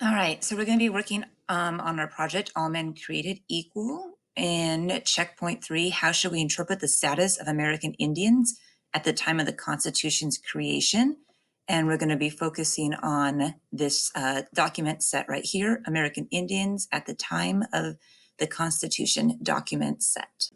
All right, so we're going to be working on our project, All Men Created Equal. And checkpoint 3, how should we interpret the status of American Indians at the time of the Constitution's creation? And we're going to be focusing on this document set right here, American Indians at the time of the Constitution document set.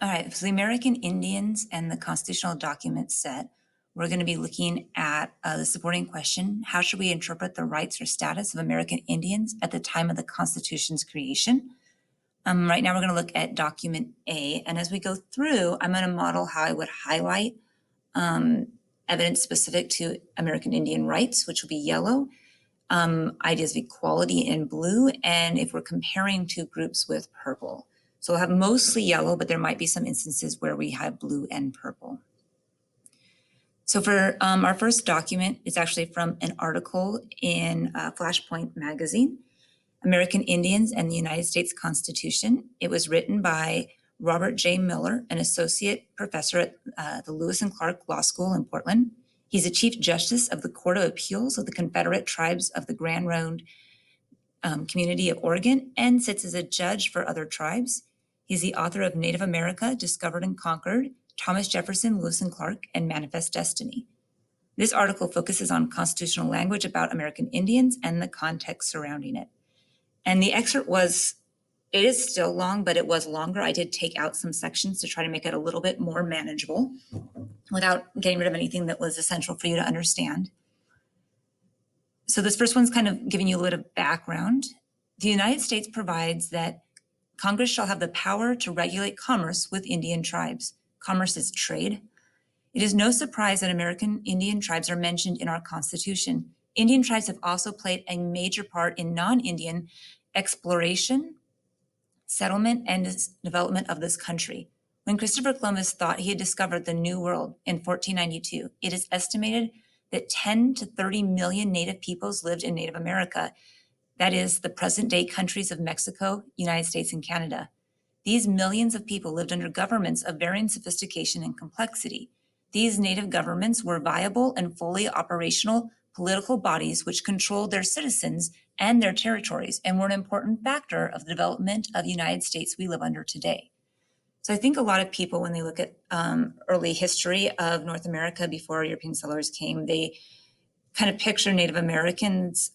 All right, so the American Indians and the constitutional document set, we're going to be looking at the supporting question, how should we interpret the rights or status of American Indians at the time of the Constitution's creation? Right now we're going to look at document A, and as we go through, I'm going to model how I would highlight evidence specific to American Indian rights, which will be yellow, ideas of equality in blue, and if we're comparing two groups with purple. So we'll have mostly yellow, but there might be some instances where we have blue and purple. So for our first document, it's actually from an article in Flashpoint magazine, American Indians and the United States Constitution. It was written by Robert J. Miller, an associate professor at the Lewis and Clark Law School in Portland. He's a Chief Justice of the Court of Appeals of the Confederate Tribes of the Grand Ronde community of Oregon and sits as a judge for other tribes. He's the author of Native America, Discovered and Conquered, Thomas Jefferson, Lewis and Clark, and Manifest Destiny. This article focuses on constitutional language about American Indians and the context surrounding it. And the excerpt it is still long, but it was longer. I did take out some sections to try to make it a little bit more manageable without getting rid of anything that was essential for you to understand. So this first one's kind of giving you a little background. The United States provides that Congress shall have the power to regulate commerce with Indian tribes. Commerce is trade. It is no surprise that American Indian tribes are mentioned in our Constitution. Indian tribes have also played a major part in non-Indian exploration, settlement, and development of this country. When Christopher Columbus thought he had discovered the New World in 1492, it is estimated that 10 to 30 million Native peoples lived in Native America. That is the present-day countries of Mexico, United States, and Canada. These millions of people lived under governments of varying sophistication and complexity. These Native governments were viable and fully operational political bodies which controlled their citizens and their territories and were an important factor of the development of the United States we live under today. So I think a lot of people, when they look at early history of North America before European settlers came, they kind of picture Native Americans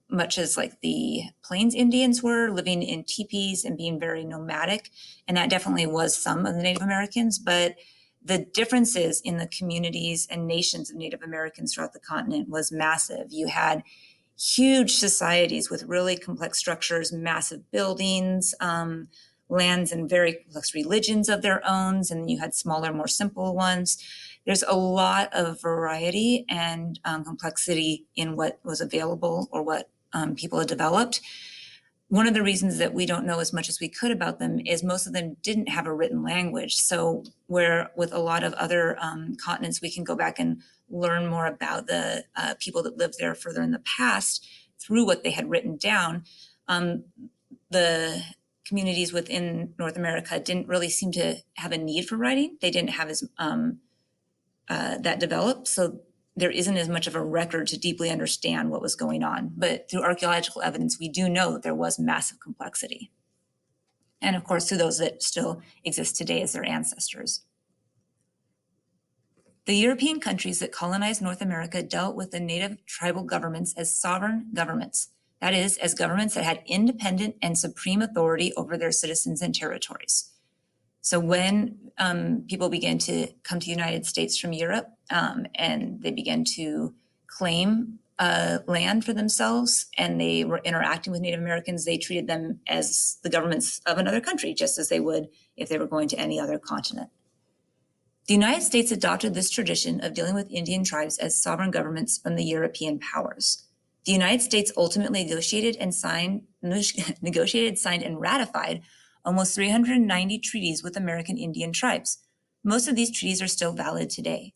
much as like the Plains Indians were, living in teepees and being very nomadic. And that definitely was some of the Native Americans, but the differences in the communities and nations of Native Americans throughout the continent was massive. You had huge societies with really complex structures, massive buildings, lands and very complex religions of their own, and then you had smaller, more simple ones. There's a lot of variety and complexity in what was available or what people had developed. One of the reasons that we don't know as much as we could about them is most of them didn't have a written language. So where with a lot of other continents, we can go back and learn more about the people that lived there further in the past through what they had written down. The communities within North America didn't really seem to have a need for writing. They didn't have as that developed. So there isn't as much of a record to deeply understand what was going on. But through archaeological evidence, we do know that there was massive complexity. And of course, through those that still exist today as their ancestors. The European countries that colonized North America dealt with the native tribal governments as sovereign governments. That is, as governments that had independent and supreme authority over their citizens and territories. So when people began to come to the United States from Europe and they began to claim land for themselves and they were interacting with Native Americans, they treated them as the governments of another country, just as they would if they were going to any other continent. The United States adopted this tradition of dealing with Indian tribes as sovereign governments from the European powers. The United States ultimately negotiated, signed, and ratified almost 390 treaties with American Indian tribes. Most of these treaties are still valid today.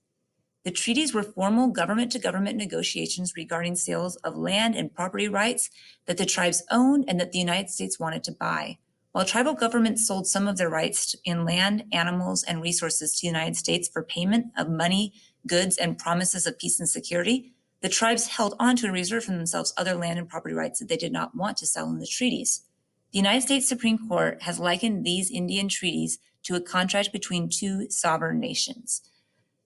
The treaties were formal government-to-government negotiations regarding sales of land and property rights that the tribes owned and that the United States wanted to buy. While tribal governments sold some of their rights in land, animals, and resources to the United States for payment of money, goods, and promises of peace and security, the tribes held onto and reserved for themselves other land and property rights that they did not want to sell in the treaties. The United States Supreme Court has likened these Indian treaties to a contract between two sovereign nations.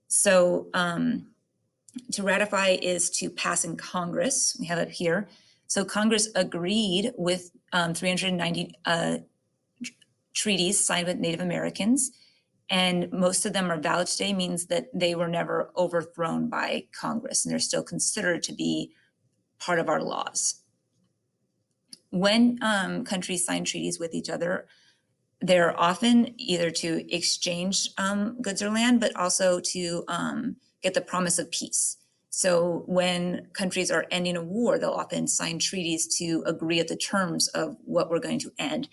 So to ratify is to pass in Congress. We have it here. So Congress agreed with 390 treaties signed with Native Americans, and most of them are valid today, means that they were never overthrown by Congress, and they're still considered to be part of our laws. When countries sign treaties with each other, they're often either to exchange goods or land, but also to get the promise of peace. So when countries are ending a war, they'll often sign treaties to agree at the terms of what we're going to end.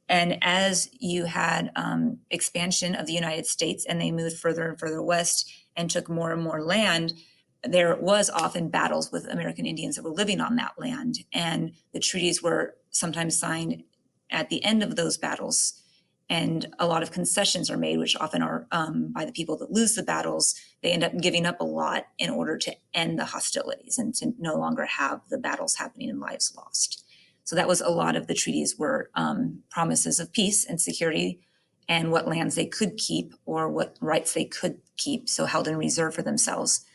And as you had expansion of the United States and they moved further and further west and took more and more land, there was often battles with American Indians that were living on that land. And the treaties were sometimes signed at the end of those battles. And a lot of concessions are made, which often are by the people that lose the battles. They end up giving up a lot in order to end the hostilities and to no longer have the battles happening and lives lost. So that was a lot of the treaties were promises of peace and security and what lands they could keep or what rights they could keep, so held in reserve for themselves.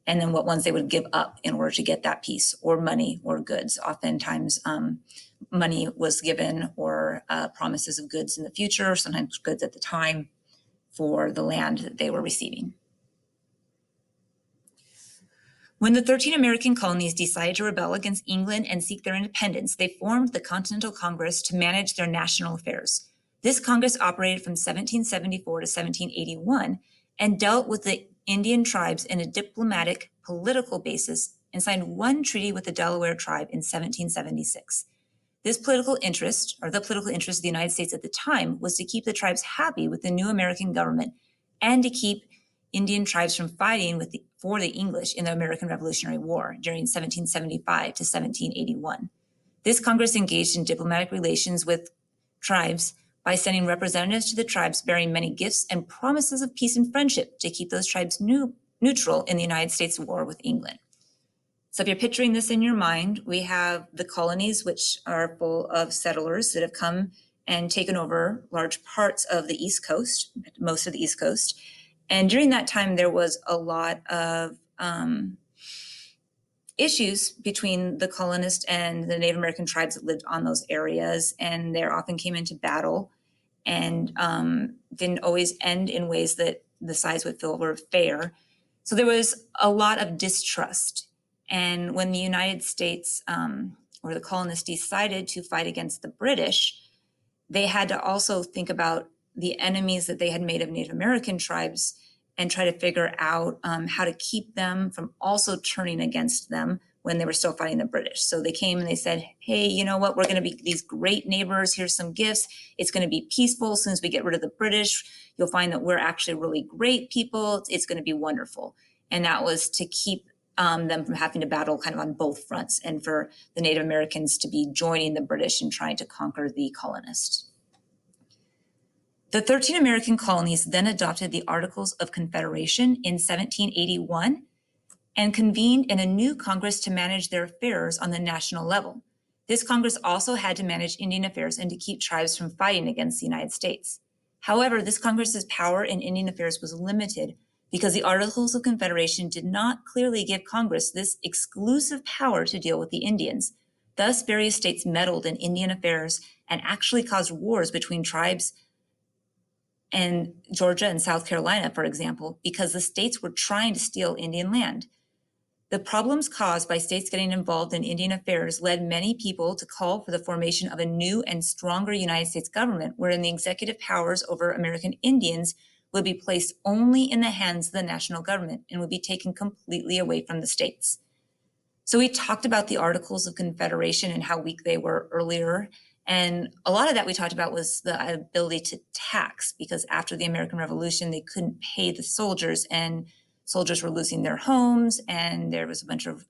And then what ones they would give up in order to get that peace, or money or goods. Oftentimes money was given, or promises of goods in the future, sometimes goods at the time, for the land that they were receiving. When the 13 American colonies decided to rebel against England and seek their independence, they formed the Continental Congress to manage their national affairs. This Congress operated from 1774 to 1781 and dealt with the Indian tribes in a diplomatic, political basis, and signed one treaty with the Delaware tribe in 1776. This political interest, or the political interest of the United States at the time, was to keep the tribes happy with the new American government and to keep Indian tribes from fighting for the English in the American Revolutionary War during 1775 to 1781. This Congress engaged in diplomatic relations with tribes by sending representatives to the tribes bearing many gifts and promises of peace and friendship to keep those tribes neutral in the United States war with England. So if you're picturing this in your mind, we have the colonies, which are full of settlers that have come and taken over large parts of the East Coast, most of the East Coast. And during that time, there was a lot of issues between the colonists and the Native American tribes that lived on those areas, and they often came into battle and didn't always end in ways that the sides would feel were fair. So there was a lot of distrust. And when the United States or the colonists decided to fight against the British, they had to also think about the enemies that they had made of Native American tribes and try to figure out how to keep them from also turning against them when they were still fighting the British. So they came and they said, hey, you know what, we're going to be these great neighbors. Here's some gifts. It's going to be peaceful. As soon as we get rid of the British, you'll find that we're actually really great people. It's going to be wonderful. And that was to keep them from having to battle kind of on both fronts, and for the Native Americans to be joining the British and trying to conquer the colonists. The 13 American colonies then adopted the Articles of Confederation in 1781 and convened in a new Congress to manage their affairs on the national level. This Congress also had to manage Indian affairs and to keep tribes from fighting against the United States. However, this Congress's power in Indian affairs was limited because the Articles of Confederation did not clearly give Congress this exclusive power to deal with the Indians. Thus, various states meddled in Indian affairs and actually caused wars between tribes and Georgia and South Carolina, for example, because the states were trying to steal Indian land. The problems caused by states getting involved in Indian affairs led many people to call for the formation of a new and stronger United States government, wherein the executive powers over American Indians would be placed only in the hands of the national government and would be taken completely away from the states. So we talked about the Articles of Confederation and how weak they were earlier. And a lot of that we talked about was the ability to tax, because after the American Revolution, they couldn't pay the soldiers, and soldiers were losing their homes, and there was a bunch of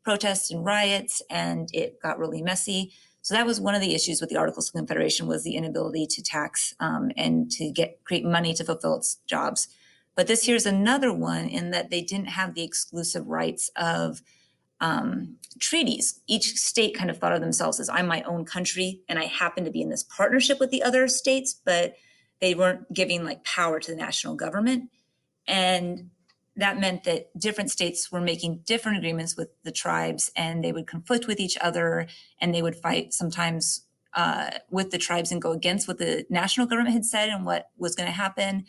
protests and riots, and it got really messy. So that was one of the issues with the Articles of Confederation, was the inability to tax and to create money to fulfill its jobs. But this here's another one in that they didn't have the exclusive rights of treaties. Each state kind of thought of themselves as, I'm my own country and I happen to be in this partnership with the other states, but they weren't giving like power to the national government. And that meant that different states were making different agreements with the tribes, and they would conflict with each other, and they would fight sometimes with the tribes and go against what the national government had said and what was going to happen,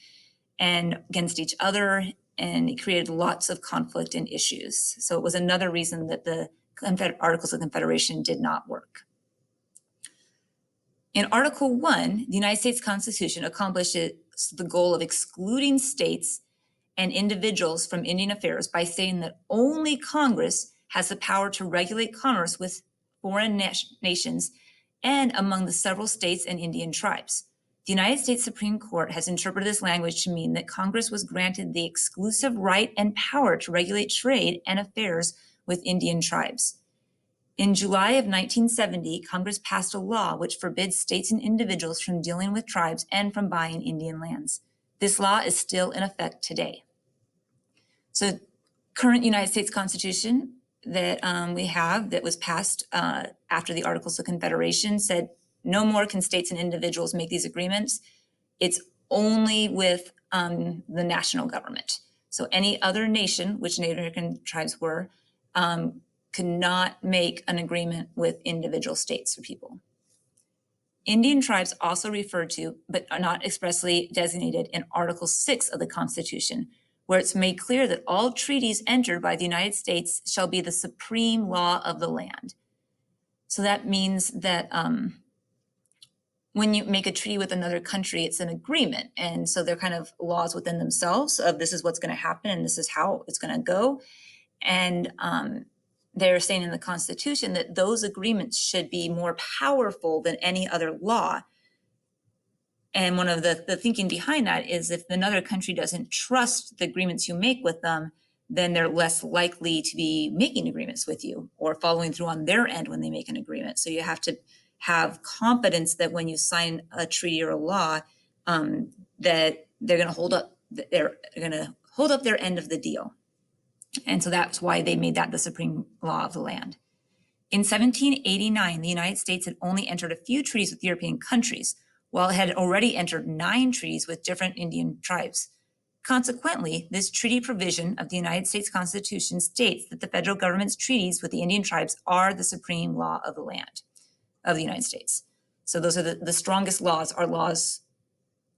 and against each other. And it created lots of conflict and issues. So it was another reason that the Articles of Confederation did not work. In Article 1, the United States Constitution accomplishes the goal of excluding states and individuals from Indian affairs by stating that only Congress has the power to regulate commerce with foreign nations and among the several states and Indian tribes. The United States Supreme Court has interpreted this language to mean that Congress was granted the exclusive right and power to regulate trade and affairs with Indian tribes. In July of 1970, Congress passed a law which forbids states and individuals from dealing with tribes and from buying Indian lands. This law is still in effect today. So current United States Constitution that we have that was passed after the Articles of Confederation said no more can states and individuals make these agreements. It's only with the national government. So any other nation, which Native American tribes were, could not make an agreement with individual states or people. Indian tribes also referred to, but are not expressly designated in Article 6 of the Constitution, where it's made clear that all treaties entered by the United States shall be the supreme law of the land. So that means that when you make a treaty with another country, it's an agreement. And so they're kind of laws within themselves of this is what's going to happen and this is how it's going to go. And they're saying in the Constitution that those agreements should be more powerful than any other law. And one of the thinking behind that is if another country doesn't trust the agreements you make with them, then they're less likely to be making agreements with you or following through on their end when they make an agreement. So you have to have confidence that when you sign a treaty or a law, that they're going to hold up their end of the deal. And so that's why they made that the supreme law of the land. In 1789, the United States had only entered a few treaties with European countries, while it had already entered 9 treaties with different Indian tribes. Consequently, this treaty provision of the United States Constitution states that the federal government's treaties with the Indian tribes are the supreme law of the land of the United States. So those are the strongest laws, are laws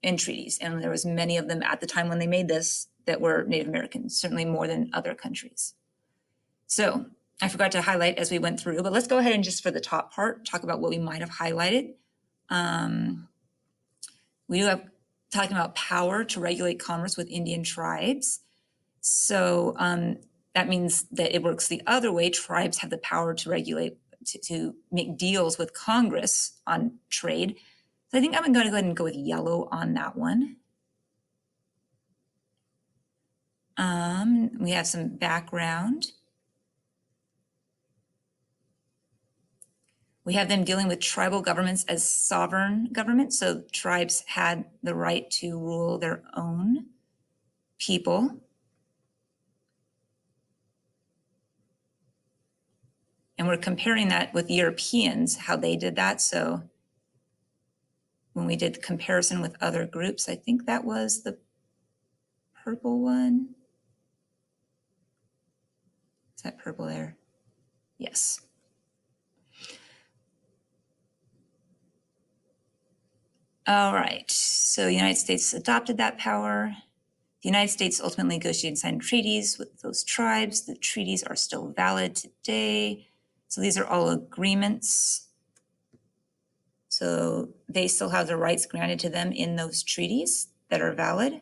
in treaties. And there was many of them at the time when they made this that were Native American, certainly more than other countries. So I forgot to highlight as we went through, but let's go ahead and just for the top part, talk about what we might have highlighted. We do have talking about power to regulate commerce with Indian tribes. So that means that it works the other way. Tribes have the power to regulate, to make deals with Congress on trade. So I think I'm going to go ahead and go with yellow on that one. We have some background. We have them dealing with tribal governments as sovereign governments. So tribes had the right to rule their own people. And we're comparing that with Europeans, how they did that. So when we did the comparison with other groups, I think that was the purple one. Is that purple there? Yes. All right, so the United States adopted that power. The United States ultimately negotiated and signed treaties with those tribes. The treaties are still valid today. So these are all agreements. So they still have the rights granted to them in those treaties that are valid.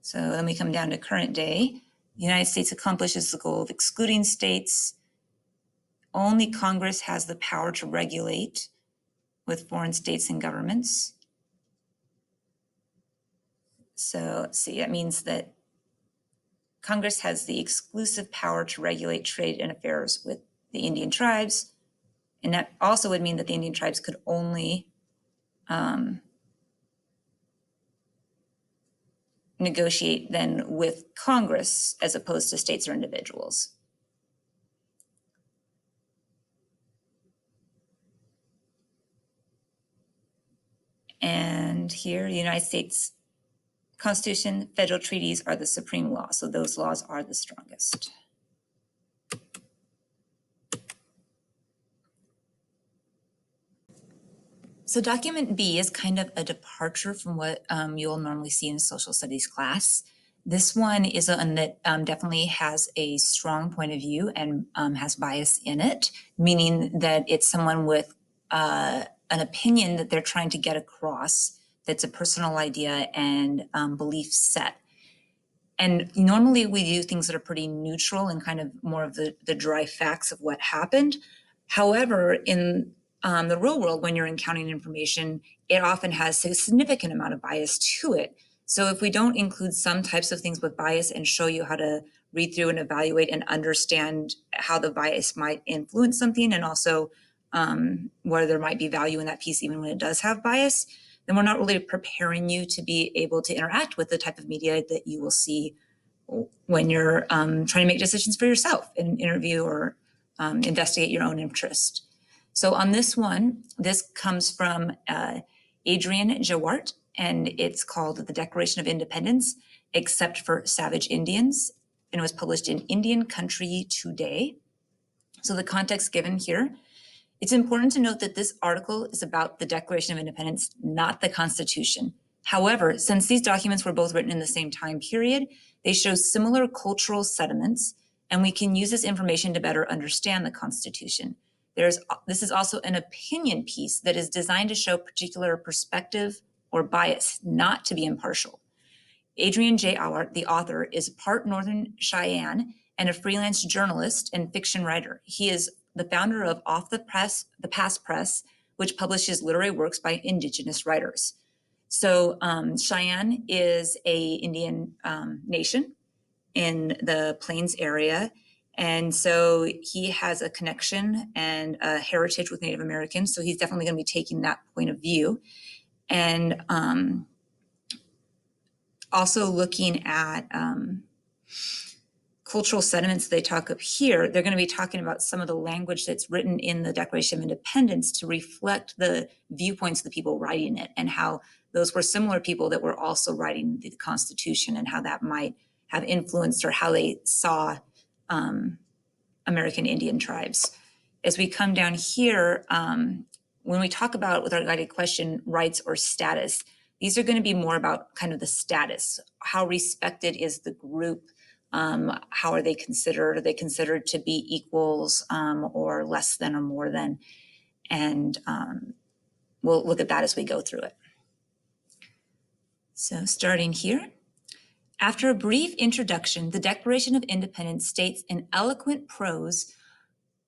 So then we come down to current day. The United States accomplishes the goal of excluding states. Only Congress has the power to regulate with foreign states and governments. So let's see, that means that Congress has the exclusive power to regulate trade and affairs with the Indian tribes. And that also would mean that the Indian tribes could only negotiate then with Congress as opposed to states or individuals. And here, the United States Constitution, federal treaties are the supreme law. So those laws are the strongest. So document B is kind of a departure from what you'll normally see in a social studies class. This one is one that definitely has a strong point of view and has bias in it, meaning that it's someone with an opinion that they're trying to get across that's a personal idea and belief set. And normally we do things that are pretty neutral and kind of more of the dry facts of what happened. However, in the real world, when you're encountering information, it often has a significant amount of bias to it. So if we don't include some types of things with bias and show you how to read through and evaluate and understand how the bias might influence something, and also where there might be value in that piece even when it does have bias, then we're not really preparing you to be able to interact with the type of media that you will see when you're trying to make decisions for yourself in an interview or investigate your own interest. So on this one, this comes from Adrian Jawart, and it's called The Declaration of Independence, Except for Savage Indians, and it was published in Indian Country Today. So the context given here, it's important to note that this article is about the Declaration of Independence, not the Constitution. However, since these documents were both written in the same time period, they show similar cultural sediments, and we can use this information to better understand the Constitution. This is also an opinion piece that is designed to show particular perspective or bias, not to be impartial. Adrian J. Awart, the author, is part Northern Cheyenne and a freelance journalist and fiction writer. He is the founder of Off the Press, the Past Press, which publishes literary works by Indigenous writers. So Cheyenne is a Indian nation in the Plains area. And so he has a connection and a heritage with Native Americans. So he's definitely going to be taking that point of view. And also looking at cultural sediments they talk of here, they're going to be talking about some of the language that's written in the Declaration of Independence to reflect the viewpoints of the people writing it and how those were similar people that were also writing the Constitution and how that might have influenced or how they saw American Indian tribes. As we come down here, when we talk about with our guided question, rights or status, these are going to be more about kind of the status. How respected is the group? How are they considered? Are they considered to be equals or less than or more than? And we'll look at that as we go through it. So starting here. After a brief introduction, the Declaration of Independence states in eloquent prose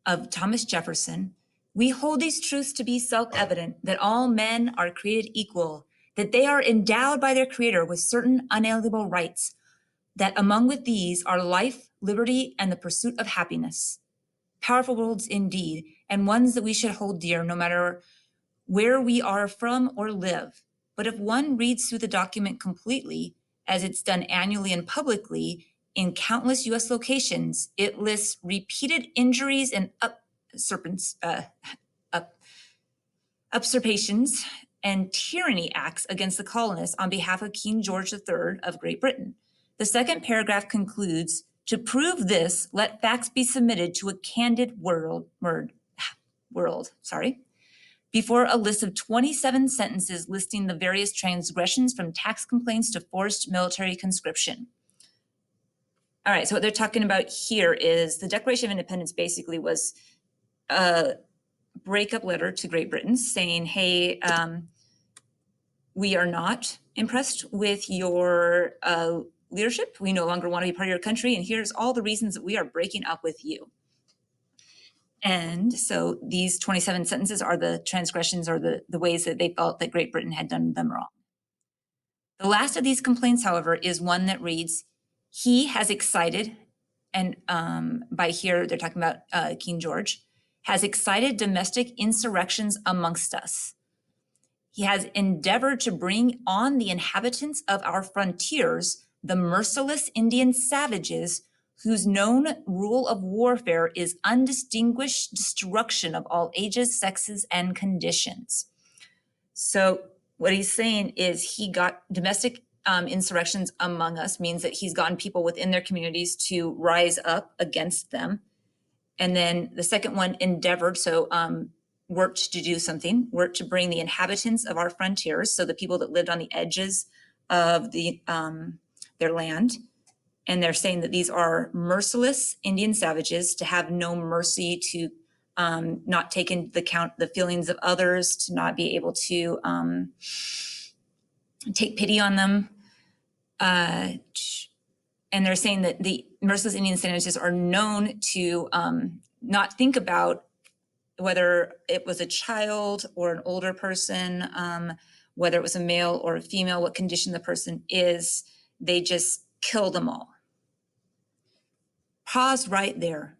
of Thomas Jefferson, "We hold these truths to be self-evident, that all men are created equal, that they are endowed by their Creator with certain unalienable rights, that among with these are life, liberty, and the pursuit of happiness." Powerful words indeed, and ones that we should hold dear no matter where we are from or live. But if one reads through the document completely, as it's done annually and publicly in countless US locations, it lists repeated injuries and usurpations and tyranny acts against the colonists on behalf of King George III of Great Britain. The second paragraph concludes, "To prove this, let facts be submitted to a candid world, before a list of 27 sentences listing the various transgressions from tax complaints to forced military conscription." All right, so what they're talking about here is the Declaration of Independence basically was a breakup letter to Great Britain saying, hey, we are not impressed with your leadership. We no longer want to be part of your country, and here's all the reasons that we are breaking up with you. And so these 27 sentences are the transgressions or the ways that they felt that Great Britain had done them wrong. The last of these complaints, however, is one that reads, he has excited, and by here they're talking about King George, has excited domestic insurrections amongst us. He has endeavored to bring on the inhabitants of our frontiers the merciless Indian savages whose known rule of warfare is undistinguished destruction of all ages, sexes, and conditions. So what he's saying is he got domestic insurrections among us, means that he's gotten people within their communities to rise up against them. And then the second one, endeavored, so worked to do something, worked to bring the inhabitants of our frontiers, so the people that lived on the edges of their land. And they're saying that these are merciless Indian savages, to have no mercy, to not take into account the feelings of others, to not be able to take pity on them. And they're saying that the merciless Indian savages are known to not think about whether it was a child or an older person, whether it was a male or a female, what condition the person is. They just kill them all. Pause right there.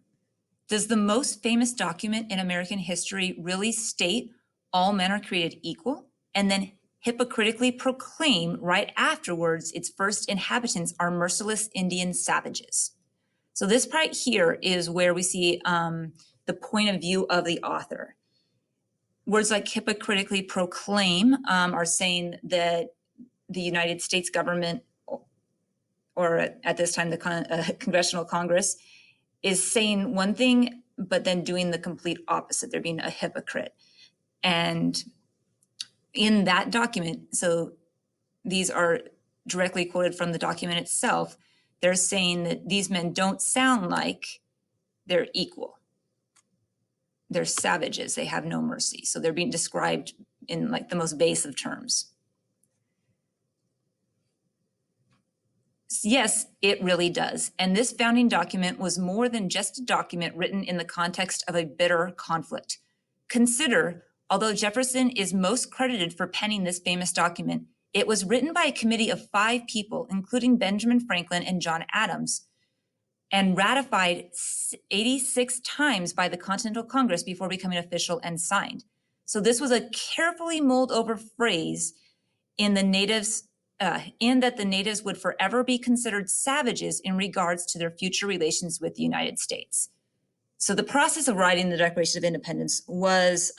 Does the most famous document in American history really state all men are created equal, and then hypocritically proclaim right afterwards its first inhabitants are merciless Indian savages? So this part here is where we see the point of view of the author. Words like hypocritically proclaim are saying that the United States government, or at this time the Congressional Congress, is saying one thing, but then doing the complete opposite. They're being a hypocrite. And in that document, so these are directly quoted from the document itself, they're saying that these men don't sound like they're equal. They're savages. They have no mercy. So they're being described in like the most base of terms. Yes, it really does. And this founding document was more than just a document written in the context of a bitter conflict. Consider, although Jefferson is most credited for penning this famous document, it was written by a committee of 5 people, including Benjamin Franklin and John Adams, and ratified 86 times by the Continental Congress before becoming official and signed. So this was a carefully mulled over phrase in the natives, in that the natives would forever be considered savages in regards to their future relations with the United States. So the process of writing the Declaration of Independence was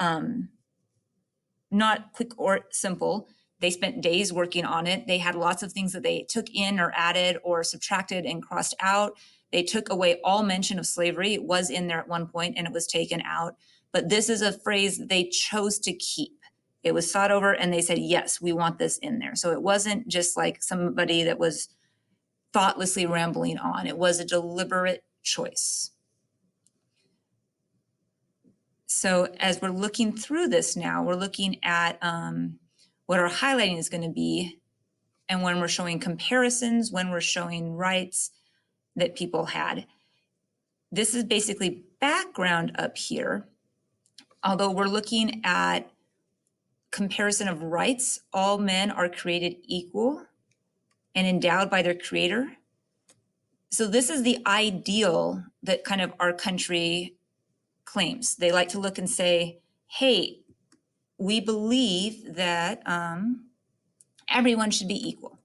not quick or simple. They spent days working on it. They had lots of things that they took in or added or subtracted and crossed out. They took away all mention of slavery. It was in there at one point and it was taken out. But this is a phrase that they chose to keep. It was thought over and they said, yes, we want this in there. So it wasn't just like somebody that was thoughtlessly rambling on. It was a deliberate choice. So as we're looking through this now, we're looking at what our highlighting is going to be, and when we're showing comparisons, when we're showing rights that people had. This is basically background up here. Although we're looking at comparison of rights, all men are created equal and endowed by their creator. So this is the ideal that kind of our country claims. They like to look and say, hey, we believe that everyone should be equal,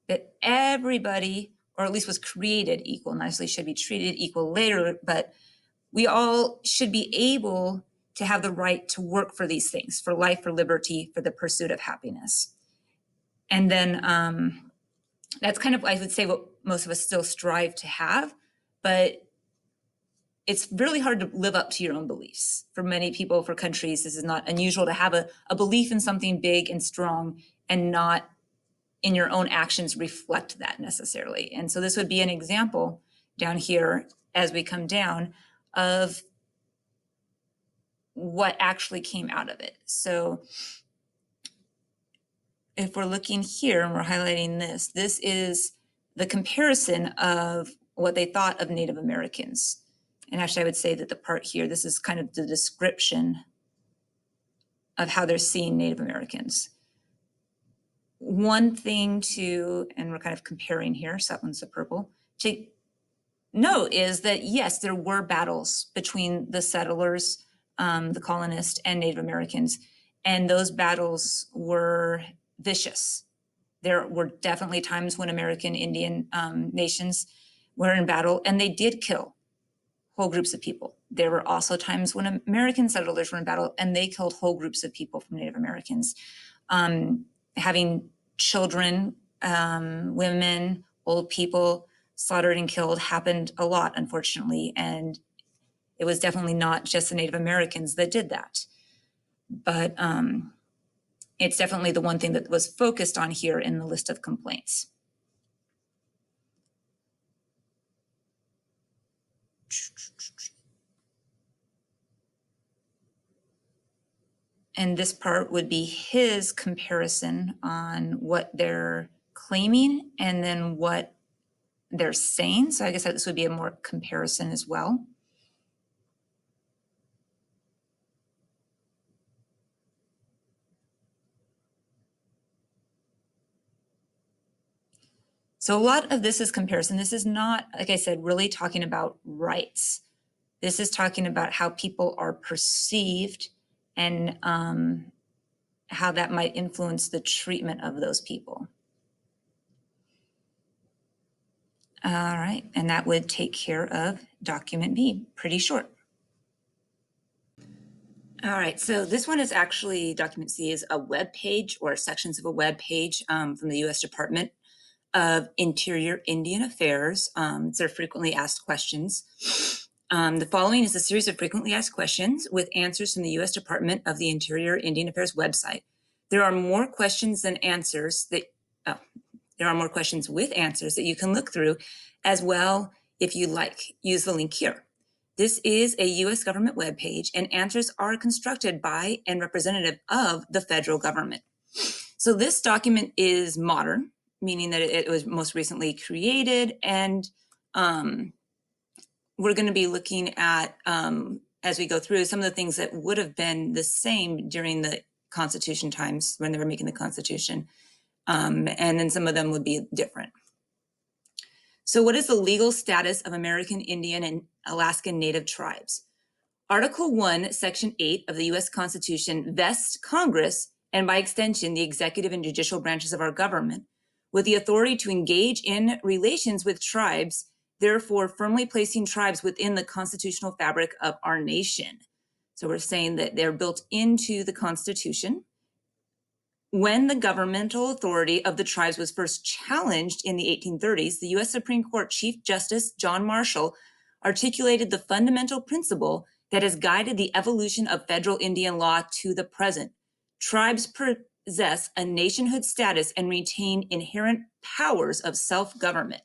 that everybody, or at least was created equal, not necessarily should be treated equal later, but we all should be able to have the right to work for these things, for life, for liberty, for the pursuit of happiness. And then that's kind of, I would say, what most of us still strive to have, but it's really hard to live up to your own beliefs. For many people, for countries, this is not unusual to have a belief in something big and strong and not in your own actions reflect that necessarily. And so this would be an example down here as we come down of what actually came out of it. So if we're looking here and we're highlighting this, this is the comparison of what they thought of Native Americans. And actually, I would say that the part here, this is kind of the description of how they're seeing Native Americans. one thing to, and we're kind of comparing here, so that one's the purple, to note is that yes, there were battles between the settlers, the colonists, and Native Americans, and those battles were vicious. There were definitely times when American Indian nations were in battle, and they did kill whole groups of people. There were also times when American settlers were in battle, and they killed whole groups of people from Native Americans. Having children, women, old people slaughtered and killed happened a lot, unfortunately, and it was definitely not just the Native Americans that did that. But it's definitely the one thing that was focused on here in the list of complaints. And this part would be his comparison on what they're claiming and then what they're saying. So I guess this would be a more comparison as well. So a lot of this is comparison. This is not, like I said, really talking about rights. This is talking about how people are perceived and how that might influence the treatment of those people. All right, and that would take care of document B, pretty short. All right, so this one is actually, document C is a web page or sections of a web page from the U.S. Department of Interior Indian Affairs. It's their frequently asked questions. The following is a series of frequently asked questions with answers from the U.S. Department of the Interior Indian Affairs website. There are more questions than answers that, there are more questions with answers that you can look through as well if you like. Use the link here. This is a U.S. government webpage, and answers are constructed by and representative of the federal government. So this document is modern, meaning that it was most recently created, and we're going to be looking at, as we go through, some of the things that would have been the same during the Constitution times when they were making the Constitution, and then some of them would be different. So what is the legal status of American Indian and Alaskan Native tribes? Article 1, Section 8 of the U.S. Constitution vests Congress, and by extension, the executive and judicial branches of our government, with the authority to engage in relations with tribes, therefore firmly placing tribes within the constitutional fabric of our nation. So we're saying that they're built into the Constitution. When the governmental authority of the tribes was first challenged in the 1830s, the U.S. Supreme Court Chief Justice John Marshall articulated the fundamental principle that has guided the evolution of federal Indian law to the present. Tribes possess a nationhood status and retain inherent powers of self-government.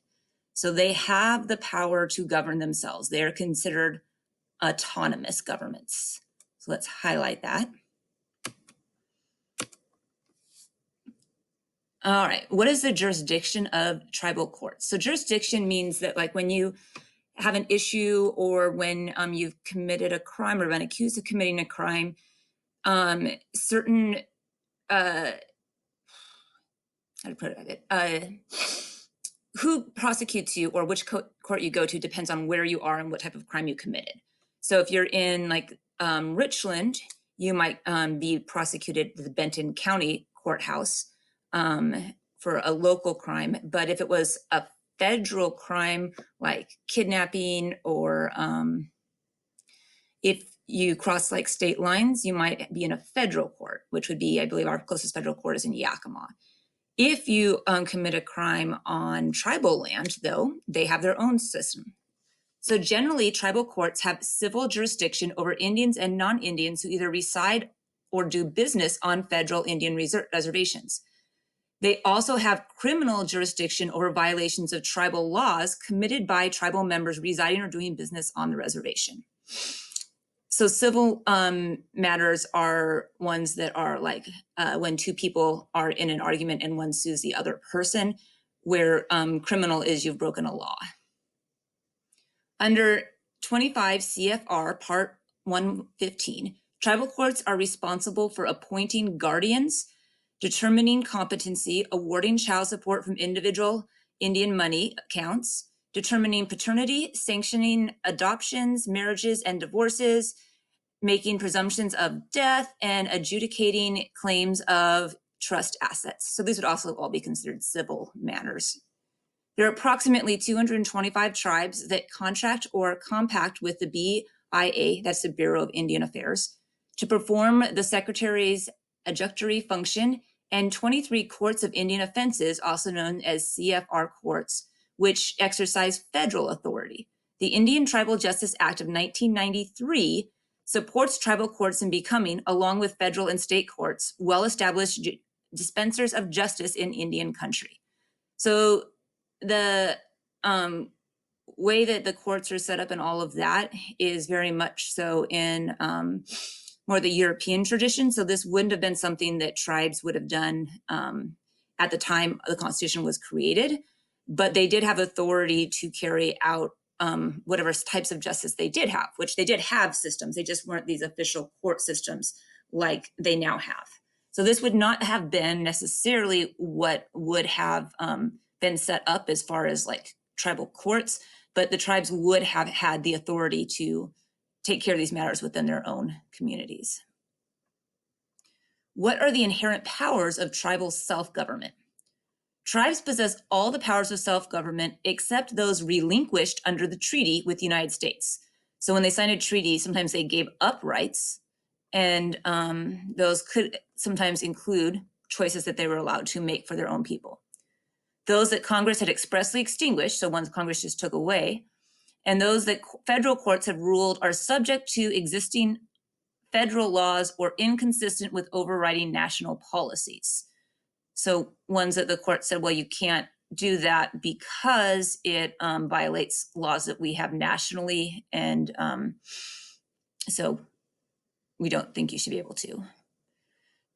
So they have the power to govern themselves. They are considered autonomous governments. So let's highlight that. All right, what is the jurisdiction of tribal courts? So jurisdiction means that, like, when you have an issue or when you've committed a crime or been accused of committing a crime, certain, how to put it, who prosecutes you or which court you go to depends on where you are and what type of crime you committed. So if you're in, like, Richland, you might be prosecuted at the Benton County Courthouse for a local crime. But if it was a federal crime like kidnapping, or if you cross like state lines, you might be in a federal court, which would be, I believe our closest federal court is in Yakima. If you commit a crime on tribal land, though, they have their own system. So generally, tribal courts have civil jurisdiction over Indians and non-Indians who either reside or do business on federal Indian reservations. They also have criminal jurisdiction over violations of tribal laws committed by tribal members residing or doing business on the reservation. So civil matters are ones that are like when two people are in an argument and one sues the other person, where criminal is you've broken a law. Under 25 CFR Part 115, tribal courts are responsible for appointing guardians determining competency, awarding child support from individual Indian money accounts, determining paternity, sanctioning adoptions, marriages, and divorces, making presumptions of death, and adjudicating claims of trust assets. So these would also all be considered civil matters. There are approximately 225 tribes that contract or compact with the BIA, that's the Bureau of Indian Affairs, to perform the Secretary's adjudicatory function, and 23 courts of Indian offenses, also known as CFR courts, which exercise federal authority. The Indian Tribal Justice Act of 1993 supports tribal courts in becoming, along with federal and state courts, well-established dispensers of justice in Indian country. So the way that the courts are set up and all of that is very much so in more the European tradition. So this wouldn't have been something that tribes would have done at the time the Constitution was created, but they did have authority to carry out whatever types of justice they did have, which they did have systems. They just weren't these official court systems like they now have. So this would not have been necessarily what would have been set up as far as like tribal courts, but the tribes would have had the authority to take care of these matters within their own communities. What are the inherent powers of tribal self-government? Tribes possess all the powers of self-government except those relinquished under the treaty with the United States. So when they signed a treaty, sometimes they gave up rights, and those could sometimes include choices that they were allowed to make for their own people. Those that Congress had expressly extinguished, so ones Congress just took away, and those that federal courts have ruled are subject to existing federal laws or inconsistent with overriding national policies. So ones that the court said, well, you can't do that because it violates laws that we have nationally, and so we don't think you should be able to.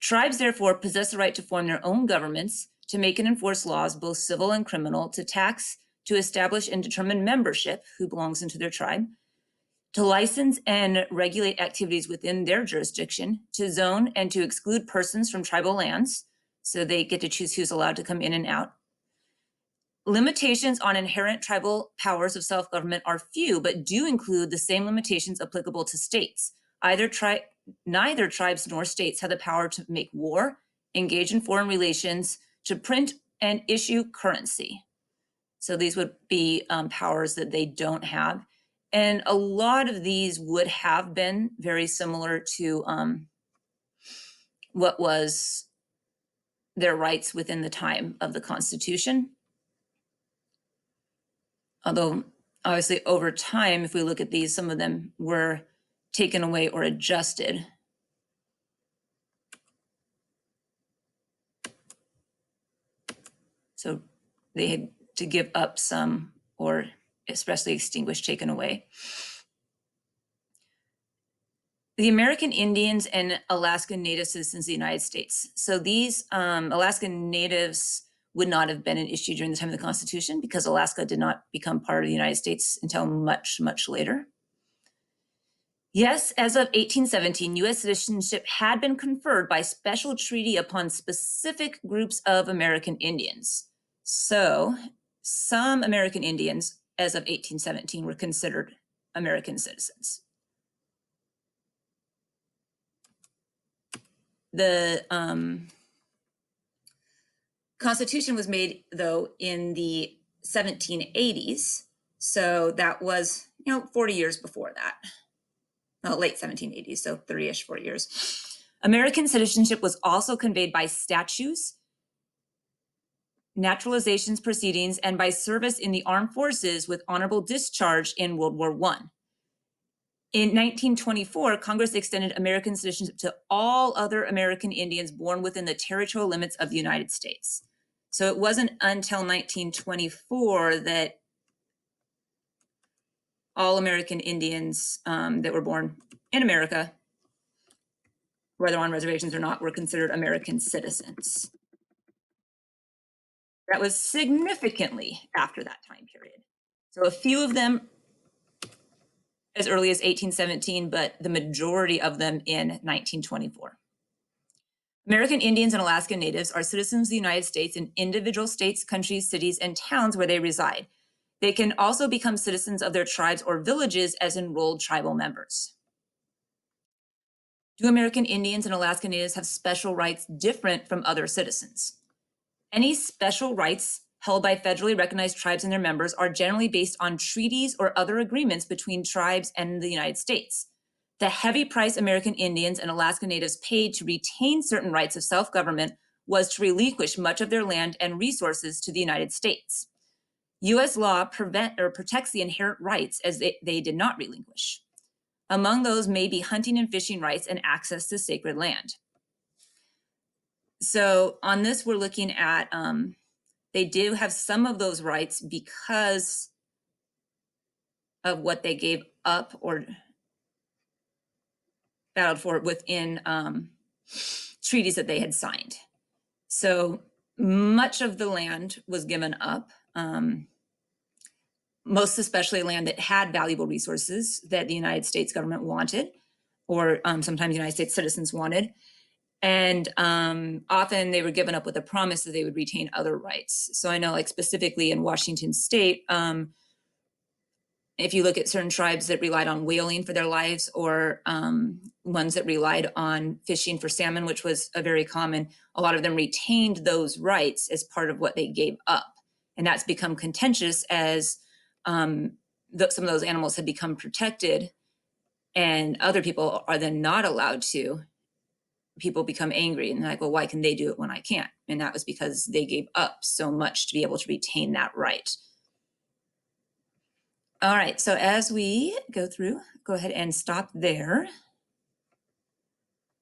Tribes, therefore, possess the right to form their own governments, to make and enforce laws, both civil and criminal, to tax, to establish and determine membership, who belongs into their tribe, to license and regulate activities within their jurisdiction, to zone and to exclude persons from tribal lands, so they get to choose who's allowed to come in and out. Limitations on inherent tribal powers of self-government are few, but do include the same limitations applicable to states. Neither tribes nor states have the power to make war, engage in foreign relations, to print and issue currency. So these would be powers that they don't have. And a lot of these would have been very similar to what was their rights within the time of the Constitution. Although obviously over time, if we look at these, some of them were taken away or adjusted. So they had to give up some or expressly extinguished, taken away. The American Indians and Alaskan Native citizens of the United States. So these Alaskan Natives would not have been an issue during the time of the Constitution because Alaska did not become part of the United States until much, much later. Yes, as of 1817, U.S. citizenship had been conferred by special treaty upon specific groups of American Indians. So some American Indians, as of 1817, were considered American citizens. The Constitution was made, though, in the 1780s. So that was, 40 years before that. Well, late 1780s, so 30-ish, 40 years. American citizenship was also conveyed by statutes, naturalizations proceedings, and by service in the armed forces with honorable discharge in World War I. In 1924, Congress extended American citizenship to all other American Indians born within the territorial limits of the United States. So it wasn't until 1924 that all American Indians that were born in America, whether on reservations or not, were considered American citizens. That was significantly after that time period. So a few of them as early as 1817, but the majority of them in 1924. American Indians and Alaskan Natives are citizens of the United States in individual states, countries, cities, and towns where they reside. They can also become citizens of their tribes or villages as enrolled tribal members. Do American Indians and Alaskan Natives have special rights different from other citizens? Any special rights held by federally recognized tribes and their members are generally based on treaties or other agreements between tribes and the United States. The heavy price American Indians and Alaska Natives paid to retain certain rights of self-government was to relinquish much of their land and resources to the United States. U.S. law protects the inherent rights as they did not relinquish. Among those may be hunting and fishing rights and access to sacred land. So on this, we're looking at they do have some of those rights because of what they gave up or battled for within treaties that they had signed. So much of the land was given up, most especially land that had valuable resources that the United States government wanted, or sometimes United States citizens wanted. And often they were given up with a promise that they would retain other rights. So I know, like specifically in Washington State, if you look at certain tribes that relied on whaling for their lives, or ones that relied on fishing for salmon, which was a very common, a lot of them retained those rights as part of what they gave up. And that's become contentious as some of those animals have become protected and other people are then not allowed to. People become angry and they're like, well, why can they do it when I can't? And that was because they gave up so much to be able to retain that right. All right, so as we go through, go ahead and stop there.